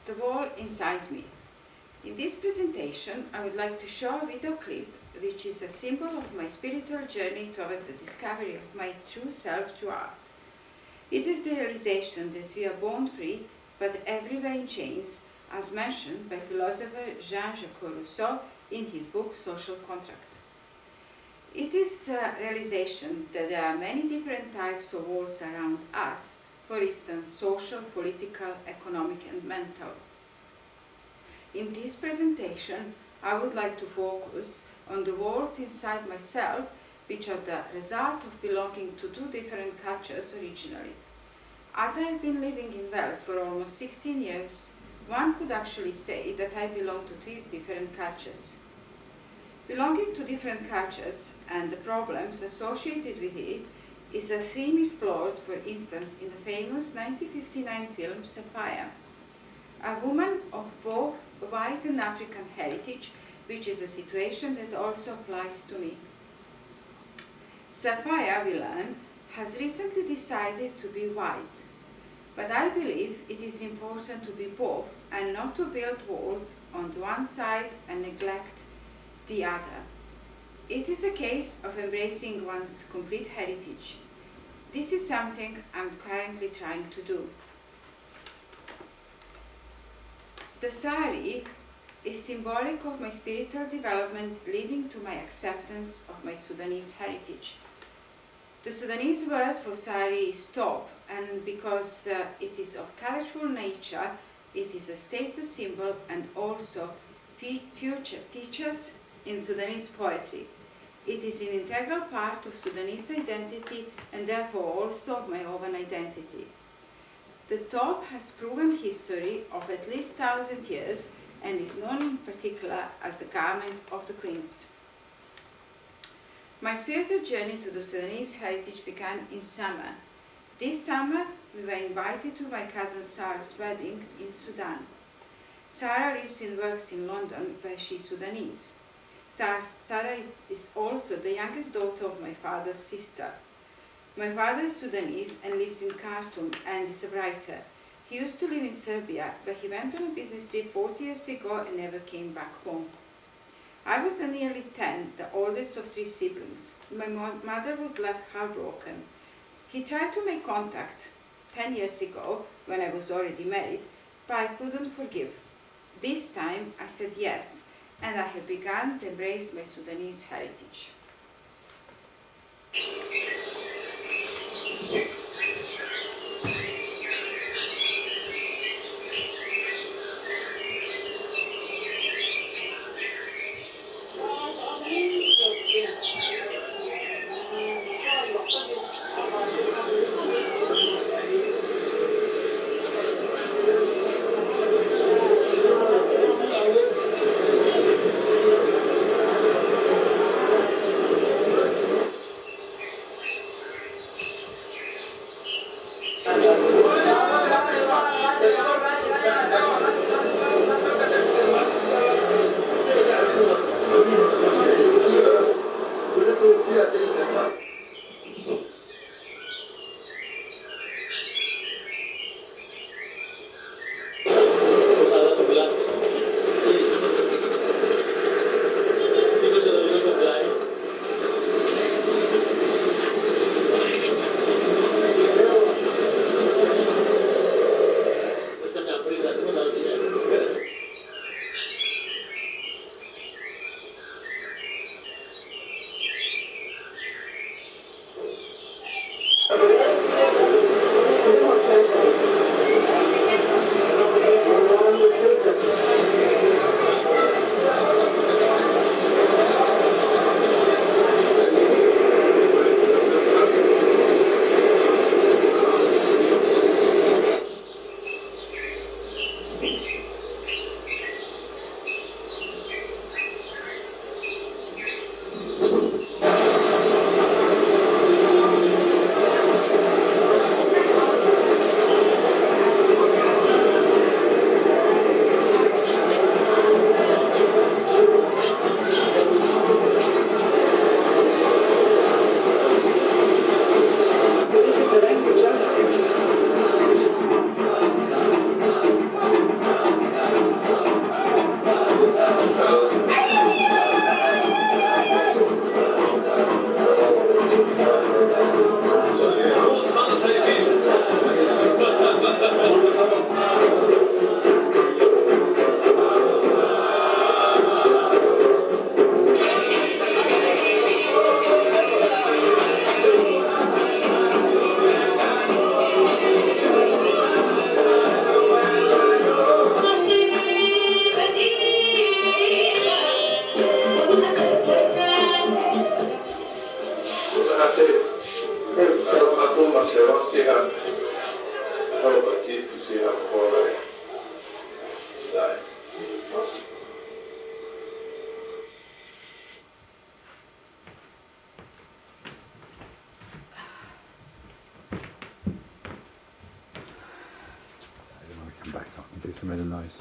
The wall inside me. In this presentation, I would like to show a video clip which is a symbol of my spiritual journey towards the discovery of my true self through art. It is the realization that we are born free, but everywhere in chains, as mentioned by philosopher Jean-Jacques Rousseau in his book Social Contract. It is a realization that there are many different types of walls around us, for instance, social, political, economic, and mental. In this presentation, I would like to focus on the walls inside myself, which are the result of belonging to two different cultures originally. As I have been living in Wales for almost 16 years, one could actually say that I belong to three different cultures. Belonging to different cultures and the problems associated with it is a theme explored, for instance, in the famous 1959 film Sapphire. A woman of both white and African heritage, which is a situation that also applies to me. Sapphire, we learn, has recently decided to be white, but I believe it is important to be both and not to build walls on the one side and neglect the other. It is a case of embracing one's complete heritage. This is something I'm currently trying to do. The sari is symbolic of my spiritual development, leading to my acceptance of my Sudanese heritage. The Sudanese word for sari is top, and because it is of colorful nature, it is a status symbol and also features in Sudanese poetry. It is an integral part of Sudanese identity and therefore also of my own identity. The top has proven history of at least 1,000 years and is known in particular as the garment of the queens. My spiritual journey to the Sudanese heritage began in summer. This summer, we were invited to my cousin Sarah's wedding in Sudan. Sarah lives and works in London, where she is Sudanese. Sarah is also the youngest daughter of my father's sister. My father is Sudanese and lives in Khartoum and is a writer. He used to live in Serbia, but he went on a business trip 40 years ago and never came back home. I was then nearly 10, the oldest of 3 siblings. My mother was left heartbroken. He tried to make contact 10 years ago, when I was already married, but I couldn't forgive. This time I said yes, and I have begun to embrace my Sudanese heritage. Sudan. How about this to see how poor I die? I want to come back up and do some other noise.